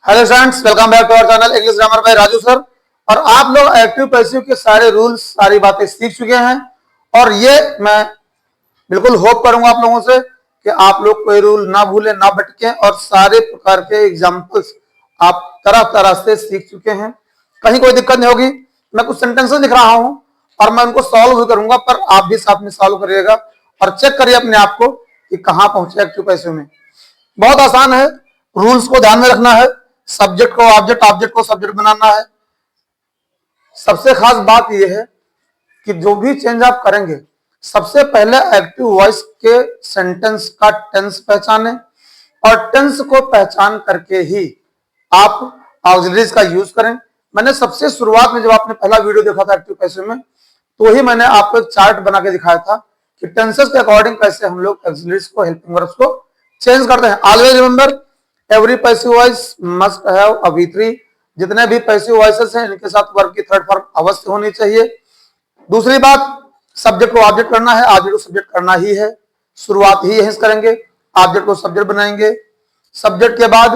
Hello students, welcome back to our channel English grammar by Raju sir. और आप लोग active passive के सारे रूल्स, सारी बातें सीख चुके हैं। और ये मैं बिल्कुल होप करूंगा आप लोगों से कि आप लोग कोई रूल ना भूलें, ना भटकें और सारे प्रकार के एग्जाम्पल्स आप तरह तरह से सीख चुके हैं। कहीं कोई दिक्कत नहीं होगी। मैं कुछ सेंटेंसेस लिख रहा हूं और मैं उनको सॉल्व भी करूंगा, पर आप भी साथ में सॉल्व करिएगा और चेक करिए अपने आप को कि कहां पहुंचे एक्टिव पैसिव में। बहुत आसान है, रूल्स को ध्यान में रखना है, सब्जेक्ट को ऑब्जेक्ट, ऑब्जेक्ट को सब्जेक्ट बनाना है। सबसे खास बात यह है कि जो भी चेंज आप करेंगे, सबसे पहले एक्टिव वॉइस के सेंटेंस का टेंस पहचानें और टेंस को पहचान करके ही आप ऑक्सिलरीज का यूज करें। मैंने सबसे शुरुआत में जब आपने पहला वीडियो देखा था एक्टिव पैसिव में, तो ही मैंने आपको एक चार्ट बना के दिखाया था कि टेंसेस के अकॉर्डिंग कैसे हम लोग ऑक्सिलरीज को, हेल्पिंग वर्ब्स को चेंज करते हैं। Always remember, every passive voice must have a V3। जितने भी पैसिव वॉइसेस हैं, इनके साथ वर्ब की थर्ड फॉर्म अवश्य होनी चाहिए। दूसरी बात, सब्जेक्ट को ऑब्जेक्ट करना है, ऑब्जेक्ट को सब्जेक्ट करना ही है। शुरुआत ही यहीं से करेंगे, ऑब्जेक्ट को सब्जेक्ट बनाएंगे। सब्जेक्ट के बाद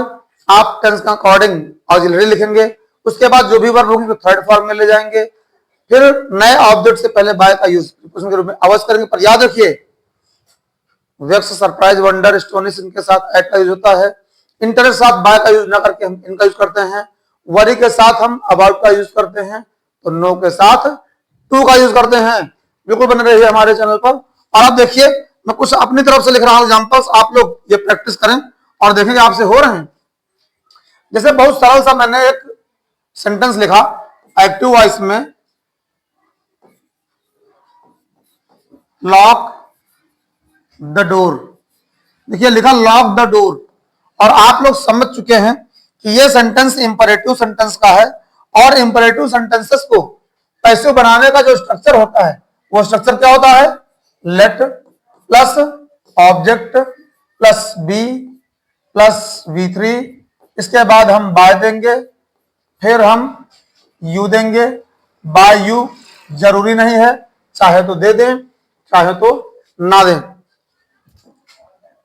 आप टेंस का अकॉर्डिंग ऑक्सिलरी लिखेंगे। उसके बाद जो भी वर्ब होगी वो थर्ड फॉर्म में ले जाएंगे। फिर नए ऑब्जेक्ट से पहले बाय का यूज के रूप में अवश्य करेंगे। पर याद रखिए, वेक्स, सरप्राइज, वंडर, एस्टोनिश, इनके साथ एट का यूज होता है। इंटरेस्ट साथ बाय का यूज ना करके हम इनका यूज करते हैं। वरी के साथ हम अबाउट का यूज करते हैं, तो नो के साथ टू का यूज करते हैं। बिल्कुल बने रहिए हमारे चैनल पर। और आप देखिए, मैं कुछ अपनी तरफ से लिख रहा हूं एग्जांपल्स, आप लोग ये प्रैक्टिस करें और देखेंगे आपसे हो रहे हैं। जैसे बहुत सरल सा मैंने एक सेंटेंस लिखा एक्टिव वॉइस में, लॉक द डोर। देखिए लिखा लॉक द डोर, और आप लोग समझ चुके हैं कि ये सेंटेंस इंपरेटिव सेंटेंस का है। और इंपरेटिव सेंटेंसेस को पैसिव बनाने का जो स्ट्रक्चर होता है, वो स्ट्रक्चर क्या होता है? Let plus object plus be plus V3। इसके बाद हम बाय देंगे, फिर हम यू देंगे। बाय यू जरूरी नहीं है, चाहे तो दे दें, चाहे तो ना दें।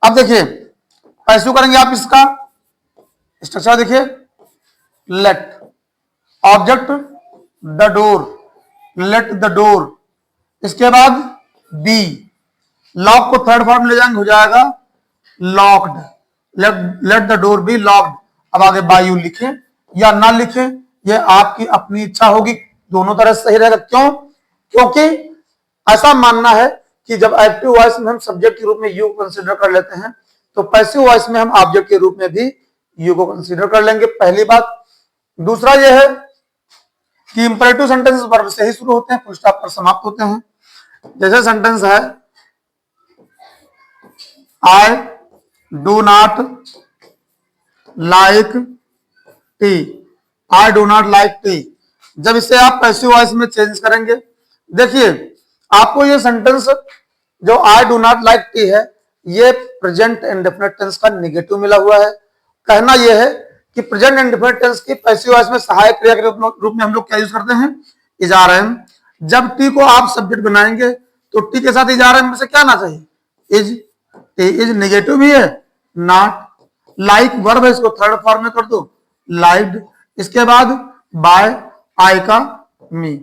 अब देखिए पैसिव करेंगे आप, इसका स्ट्रक्चर देखिए, let object the door, let the door. इसके बाद बी, लॉक को थर्ड फॉर्म ले जाएंगे, हो जाएगा locked. Let the door be locked. अब आगे बाय यू लिखें या ना लिखें, यह आपकी अपनी इच्छा होगी, दोनों तरह से सही रहेगा। क्यों? क्योंकि ऐसा मानना है कि जब एक्टिव वॉइस में हम सब्जेक्ट के रूप में यू को कंसीडर कर लेते हैं, तो पैसिव वॉइस में हम ऑब्जेक्ट के रूप में भी यू को कंसीडर कर लेंगे, पहली बात। दूसरा यह है कि इंपरेटिव सेंटेंस वर्ब से ही शुरू होते हैं, फुल स्टॉप पर समाप्त होते हैं। जैसे सेंटेंस है, I do not like T, I do not like T. जब इसे आप पैसिव वॉइस में चेंज करेंगे, देखिए आपको ये सेंटेंस जो I do not like T है, ये प्रेजेंट इंडेफिनिट टेंस का निगेटिव मिला हुआ है। कहना यह है कि प्रेजेंट इंडेफिनिट टेंस की पैसिव वॉइस में सहायक क्रिया के रूप में हम लोग क्या यूज करते हैं? Is are am. जब टी को आप सब्जेक्ट बनाएंगे, तो टी के साथ इज आर एम में से क्या आना चाहिए? इज। टी इज निगेटिव भी है, नॉट। लाइक वर्ब है, इसको थर्ड फॉर्म में कर दो, लाइक्ड। इसके बाद बाय, आई का me.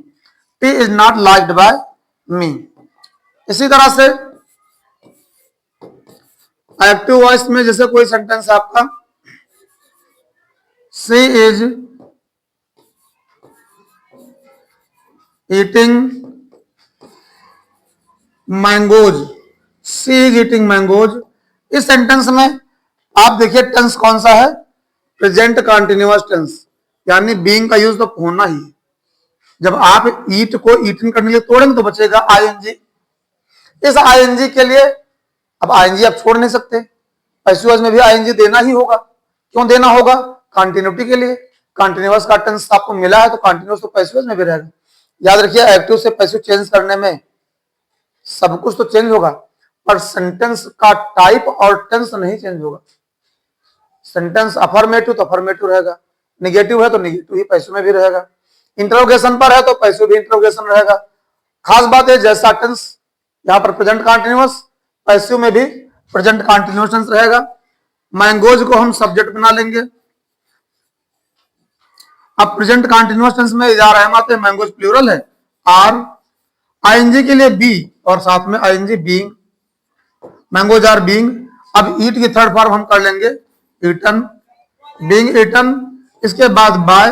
Tea is not liked by me. इसी तरह से एक्टिव वॉइस में जैसे कोई सेंटेंस आपका, she is eating mangoes, she is eating mangoes. इस सेंटेंस में आप देखिए टेंस कौन सा है? प्रेजेंट कंटिन्यूअस टेंस, यानी बीइंग का यूज तो होना ही है। जब आप ईट को ईटिंग करने के लिए तोड़ेंगे तो बचेगा आईएनजी। इस आईएनजी के लिए, अब आईएनजी आप छोड़ नहीं सकते, पैसिव वॉइस में भी आईएनजी देना ही होगा। क्यों देना होगा? कंटिन्यूटी के लिए। कंटिन्यूअस का टेंस आपको मिला है, तो कंटिन्यूअस तो पैसिव वॉइस में भी रहेगा। याद रखिए, एक्टिव से पैसिव चेंज करने में सब कुछ तो चेंज होगा, पर सेंटेंस का टाइप और टेंस नहीं चेंज होगा। सेंटेंस अफर्मेटिव तो अफर्मेटिव रहेगा, निगेटिव है तो निगेटिव ही पैसिव में भी रहेगा, इंटरोगेशन पर है तो पैसिव भी इंटरोगेशन रहेगा। खास बात है, जैसा टेंस यहां पर प्रेजेंट कंटिन्यूअस, पैसिव में भी प्रेजेंट कंटिन्यूअस टेंस रहेगा। मैंगोज को हम सब्जेक्ट बना लेंगे, अब प्रेजेंट कंटिन्यूअस टेंस में इज़ार अहम आते हैं, मैंगोज प्लूरल है, आर, आईएनजी के लिए बी और साथ में ING being, mangoes are being. अब ईट की थर्ड फॉर्म हम कर लेंगे ईटन, बीइंग ईटन, इसके बाद बाय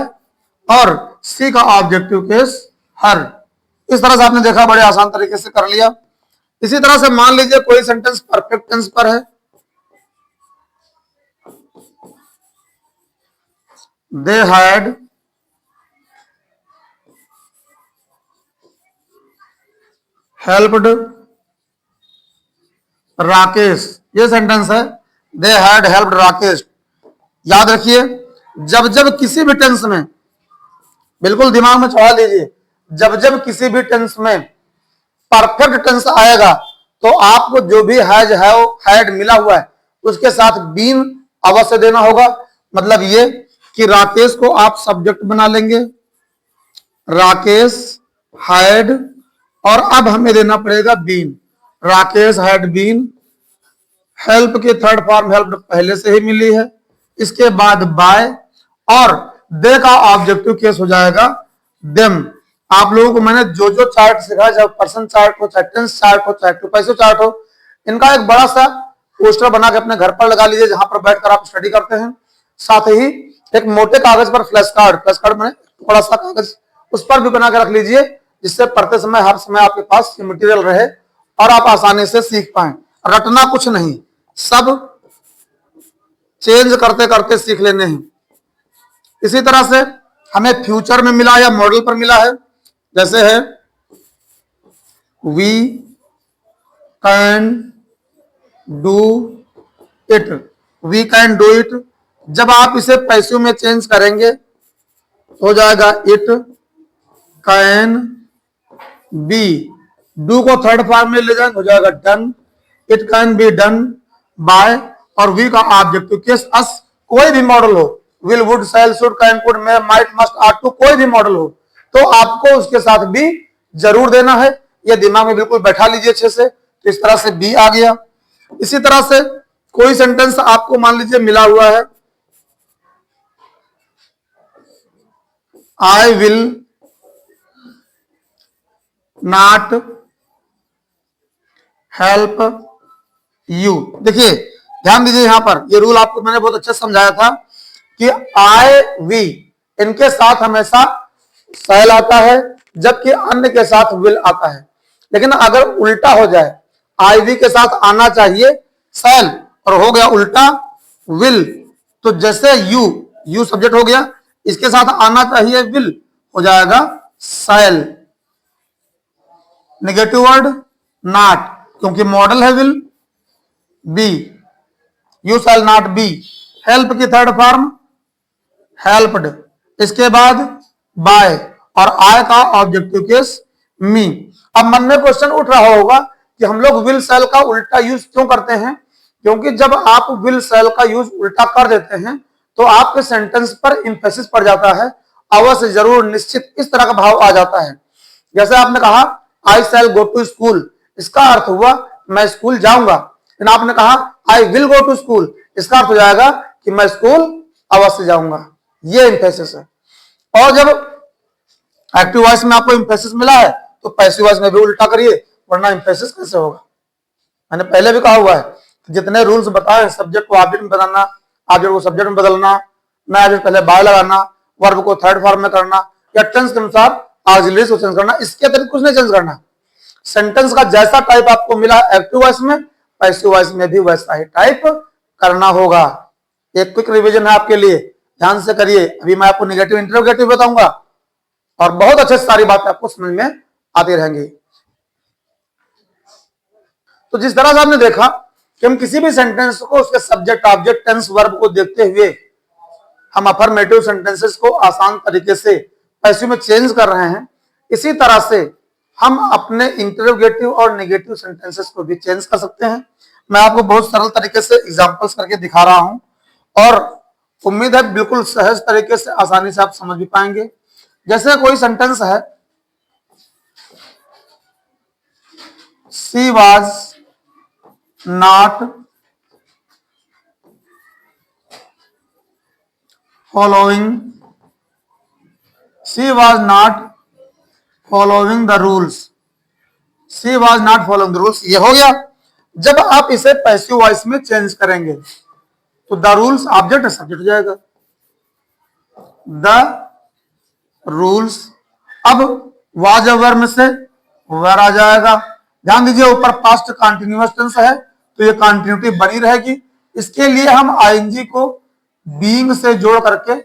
और सी का ऑब्जेक्टिव केस हर। इस तरह से आपने देखा, बड़े आसान तरीके से कर लिया। इसी तरह से मान लीजिए कोई सेंटेंस परफेक्ट टेंस पर है, दे हैड हेल्प्ड राकेश, ये सेंटेंस है, दे हैड हेल्प्ड राकेश। याद रखिए, जब जब किसी भी टेंस में, बिल्कुल दिमाग में चढ़ा लीजिए, जब जब किसी भी टेंस में परफेक्ट टेंस आएगा तो आपको जो भी हैज हैड मिला हुआ है उसके साथ बीन अवश्य देना होगा। मतलब ये कि राकेश को आप सब्जेक्ट बना लेंगे, राकेश हैड, और अब हमें देना पड़ेगा been, Rakesh had been. Help की थर्ड फॉर्म हेल्प पहले से ही मिली है, इसके बाद बाय और दे का ऑब्जेक्टिव केस हो जाएगा देम। आप लोगों को मैंने जो जो चार्ट सिखाया, चाहे पर्सन चार्ट हो, चाहे टेंस चार्ट हो, चाहे टू पैसो चार्ट हो, इनका एक बड़ा सा पोस्टर बना के अपने घर पर लगा लीजिए जहां पर बैठकर आप स्टडी करते हैं। साथ ही एक मोटे कागज पर फ्लैश कार्ड में बड़ा सा कागज उस पर भी बना के रख लीजिए, जिससे पढ़ते समय हर समय आपके पास ये मटेरियल रहे और आप आसानी से सीख पाए। रटना कुछ नहीं, सब चेंज करते करते सीख लेने हैं। इसी तरह से हमें फ्यूचर में मिला या मॉडल पर मिला है, जैसे है we can do it, we can do it. जब आप इसे पैसिव में चेंज करेंगे हो जाएगा इट कैन बी, डू को थर्ड फॉर्म में ले जाएंगे हो जाएगा done, it can be done by, और वी का ऑब्जेक्टिव केस अस। कोई भी मॉडल हो, will would shall should can could may might must are to, कोई भी मॉडल हो तो आपको उसके साथ भी जरूर देना है। ये दिमाग में बिल्कुल बैठा लीजिए अच्छे से। तो इस तरह से बी आ गया। इसी तरह से कोई सेंटेंस आपको मान लीजिए मिला हुआ है, I will not help you. देखिए ध्यान दीजिए, यहां पर ये रूल आपको मैंने बहुत अच्छा समझाया था कि आई वी इनके साथ हमेशा शैल आता है, जबकि अन्य के साथ विल आता है। लेकिन अगर उल्टा हो जाए, आई वी के साथ आना चाहिए शैल और हो गया उल्टा विल, तो जैसे यू सब्जेक्ट हो गया, इसके साथ आना चाहिए विल, हो जाएगा शैल। नेगेटिव वर्ड नॉट, क्योंकि मॉडल है will. Be, you shall not be, help की थर्ड फॉर्म हेल्प्ड, इसके बाद बाय और आई का ऑब्जेक्टिव केस मी। अब मन में क्वेश्चन उठ रहा होगा कि हम लोग विल शैल का उल्टा यूज क्यों करते हैं? क्योंकि जब आप विल शैल का यूज उल्टा कर देते हैं तो आपके सेंटेंस पर इंफेसिस पड़ जाता है, अवश्य जरूर निश्चित इस तरह का भाव आ जाता है। जैसे आपने कहा आई शैल गो टू स्कूल, इसका अर्थ हुआ मैं स्कूल जाऊंगा। लेकिन आपने कहा I will go to school, इसका अर्थ हो जाएगा कि मैं स्कूल अवश्य जाऊंगा। ये इंफेसिस है। और जब एक्टिव वॉइस में आपको इंफेसिस मिला है तो पैसिव वॉइस में भी उल्टा करिए, वरना इंफेसिस कैसे होगा? मैंने पहले भी कहा हुआ है कि जितने रूल्स बताए, सब्जेक्ट को ऑब्जेक्ट में बदलना, ऑब्जेक्ट को सब्जेक्ट में बदलना, नया ऑब्जेक्ट पहले बाय लगाना, वर्ब को थर्ड फॉर्म में करना, या टेंस के अनुसार ऑक्सिलरीज को चेंज करना, इसके अतिरिक्त कुछ नहीं चेंज करना। सेंटेंस का जैसा टाइप आपको मिला एक्टिव वॉइस में, पैसिव वॉइस में भी वैसा ही टाइप करना होगा। एक क्विक रिवीजन है आपके लिए, ध्यान से करिए। अभी मैं आपको नेगेटिव इंटरोगेटिव बताऊंगा और बहुत अच्छे से सारी बातें आपको समझ में आती रहेंगी। तो जिस तरह से आपने देखा कि हम किसी भी सेंटेंस को उसके सब्जेक्ट ऑब्जेक्ट टेंस वर्ब को देखते हुए हम अफर्मेटिव सेंटेंसेस को आसान तरीके से पैसिव में चेंज कर रहे हैं, इसी तरह से हम अपने इंटरोगेटिव और नेगेटिव सेंटेंसेस को भी चेंज कर सकते हैं। मैं आपको बहुत सरल तरीके से एग्जांपल्स करके दिखा रहा हूं और उम्मीद है बिल्कुल सहज तरीके से आसानी से आप समझ भी पाएंगे। जैसे कोई सेंटेंस है, she was not following she was not following the rules, she was not following the rules, ये हो गया। जब आप इसे पैसिव वॉइस में चेंज करेंगे तो द रूल्स ऑब्जेक्ट है, सब्जेक्ट हो जाएगा द रूल्स। अब वाज वर्ब से वर आ जाएगा। ध्यान दीजिए ऊपर पास्ट कंटिन्यूअस टेंस है तो ये कंटिन्यूटी बनी रहेगी। इसके लिए हम आईएनजी को बीइंग से जोड़ करके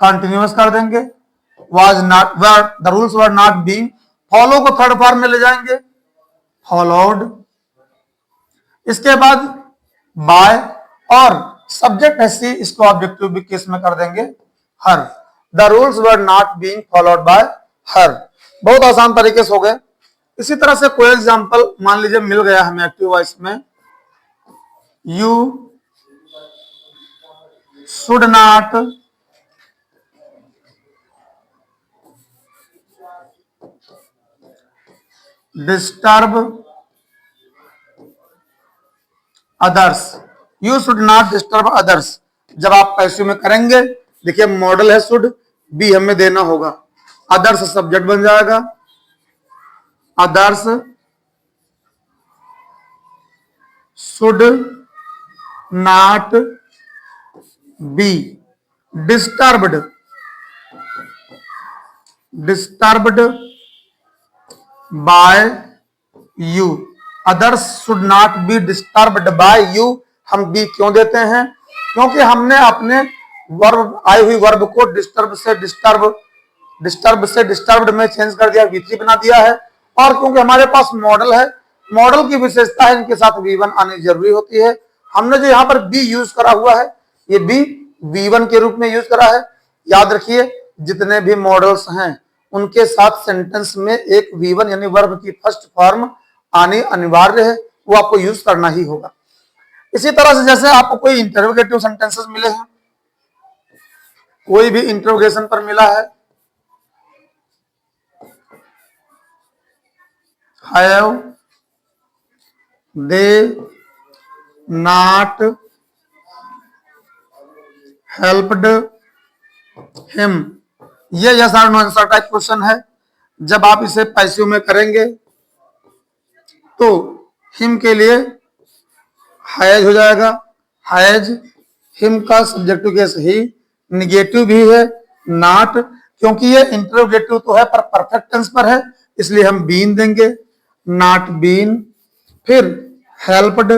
कंटिन्यूअस कर देंगे। Was not, the rules were not being, follow को थर्ड फॉर्म में ले जाएंगे, फॉलोड। इसके बाद बाय और सब्जेक्ट है सी, इसको ऑब्जेक्टिव केस में कर देंगे her. The rules were not being followed by her. बहुत आसान तरीके से हो गए। इसी तरह से कोई एग्जांपल मान लीजिए मिल गया हमें एक्टिव वॉइस में, you should not disturb others, you should not disturb others. जब आप पैसिव में करेंगे, देखिए मॉडल है शुड, बी हमें देना होगा, अदर्स सब्जेक्ट बन जाएगा, others should not be disturbed, disturbed by you, others should not be disturbed by you. हम बी क्यों देते हैं? क्योंकि हमने अपने वर्ब, आई हुई वर्ब को डिस्टर्ब से डिस्टर्ब्ड में चेंज कर दिया, V3 बना दिया है। और क्योंकि हमारे पास मॉडल है, मॉडल की विशेषता है इनके साथ V1 आनी जरूरी होती है। हमने जो यहाँ पर बी यूज करा हुआ है, ये बी V1 के रूप में यूज करा है। याद रखिए जितने भी मॉडल्स हैं उनके साथ सेंटेंस में एक V1 यानी वर्ब की फर्स्ट फॉर्म आनी अनिवार्य है, वो आपको यूज करना ही होगा। इसी तरह से जैसे आपको कोई इंटरोगेटिव सेंटेंसेस मिले हैं, कोई भी इंटरोगेशन पर मिला है, have they not helped him, ये यस और नो आंसर टाइप क्वेश्चन है। जब आप इसे पैसिव में करेंगे तो हिम के लिए हैज हो जाएगा, हैज, हिम का सब्जेक्टिव केस ही, निगेटिव भी है नॉट, क्योंकि ये इंटरोगेटिव तो है पर परफेक्ट टेंस पर है, इसलिए हम बीन देंगे, नॉट बीन। फिर हेल्प्ड,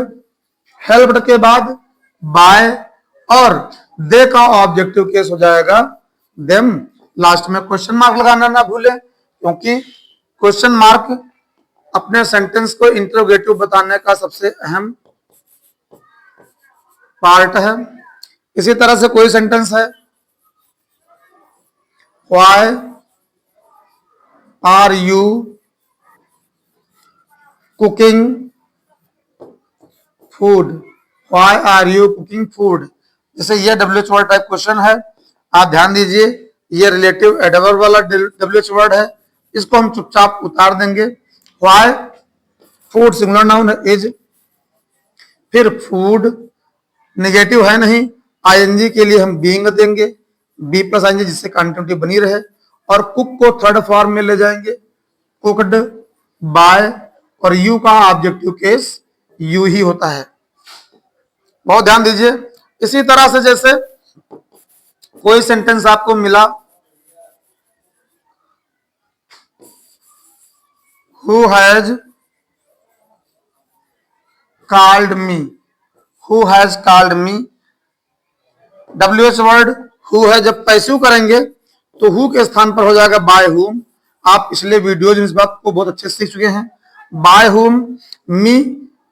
हेल्प्ड के बाद बाय और दे का ऑब्जेक्टिव केस हो जाएगा देम। लास्ट में क्वेश्चन मार्क लगाना ना भूलें, क्योंकि क्वेश्चन मार्क अपने सेंटेंस को इंटरोगेटिव बताने का सबसे अहम पार्ट है। इसी तरह से कोई सेंटेंस है, why are you cooking food, why are you cooking food. जैसे ये WH वर्ड टाइप क्वेश्चन है, आप ध्यान दीजिए ये रिलेटिव एडवर्ब वाला WH वर्ड है, इसको हम चुपचाप उतार देंगे। व्हाई, फूड सिंगुलर नाउन है, इज, फिर फूड नेगेटिव है नहीं, आईएनजी के लिए हम बीइंग देंगे, बी प्लस आईएनजी जिससे कंटिन्यूटी बनी रहे, और कुक को थर्ड फॉर्म में ले जाएंगे, कुकड बाय, और यू का ऑब्जेक्टिव केस यू ही होता है। बहुत ध्यान दीजिए। इसी तरह से जैसे कोई सेंटेंस आपको मिला, who has called me, who has called me, WH word who है, जब पैसिव करेंगे तो हु के स्थान पर हो जाएगा बाय हुम। आप पिछले वीडियोज में इस बात को बहुत अच्छे से सीख चुके हैं। बाय हुम, मी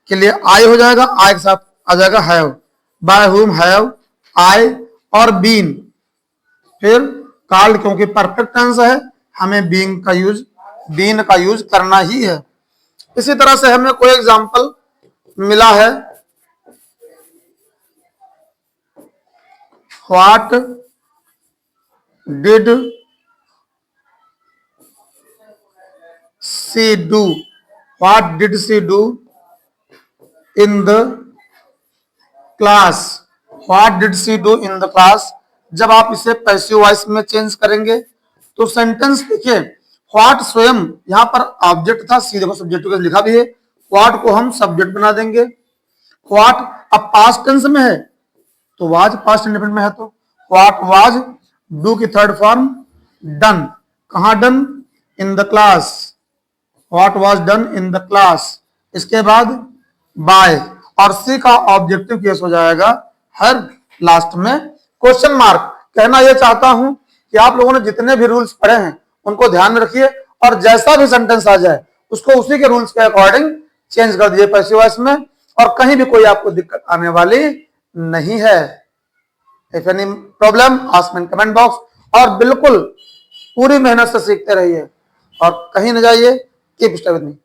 के लिए आई हो जाएगा, आई के साथ आ जाएगा have, by whom have I, और बीन, फिर कॉल्ड, क्योंकि परफेक्ट टेंस है हमें बीइंग का यूज, बीन का यूज करना ही है। इसी तरह से हमें कोई एग्जांपल मिला है, what did she do, what did she do in the class, what did she do in the class. जब आप इसे पैसिव वॉइस में चेंज करेंगे तो सेंटेंस देखिए, व्हाट स्वयं यहां पर ऑब्जेक्ट था, सी देखो सब्जेक्ट को लिखा भी है, व्हाट को हम सब्जेक्ट बना देंगे। व्हाट अब पास्ट टेंस में है तो वाज पास्ट इंडेफिनिट में है, तो व्हाट वाज डू की थर्ड फॉर्म डन, कहां done, in the class, what was done in the class. इसके बाद बाय, और सी का ऑब्जेक्टिव केस हो जाएगा हर लास्ट में क्वेश्चन मार्क। कहना यह चाहता हूं कि आप लोगों ने जितने भी रूल्स पढ़े हैं उनको ध्यान में रखिए, और जैसा भी सेंटेंस आ जाए उसको उसी के रूल्स के अकॉर्डिंग चेंज कर दीजिए पैसिव वॉइस में, और कहीं भी कोई आपको दिक्कत आने वाली नहीं है। If any problem ask me in comment box, और बिल्कुल पूरी मेहनत से सीखते रहिए और कहीं न जाइए। Keep stay with me.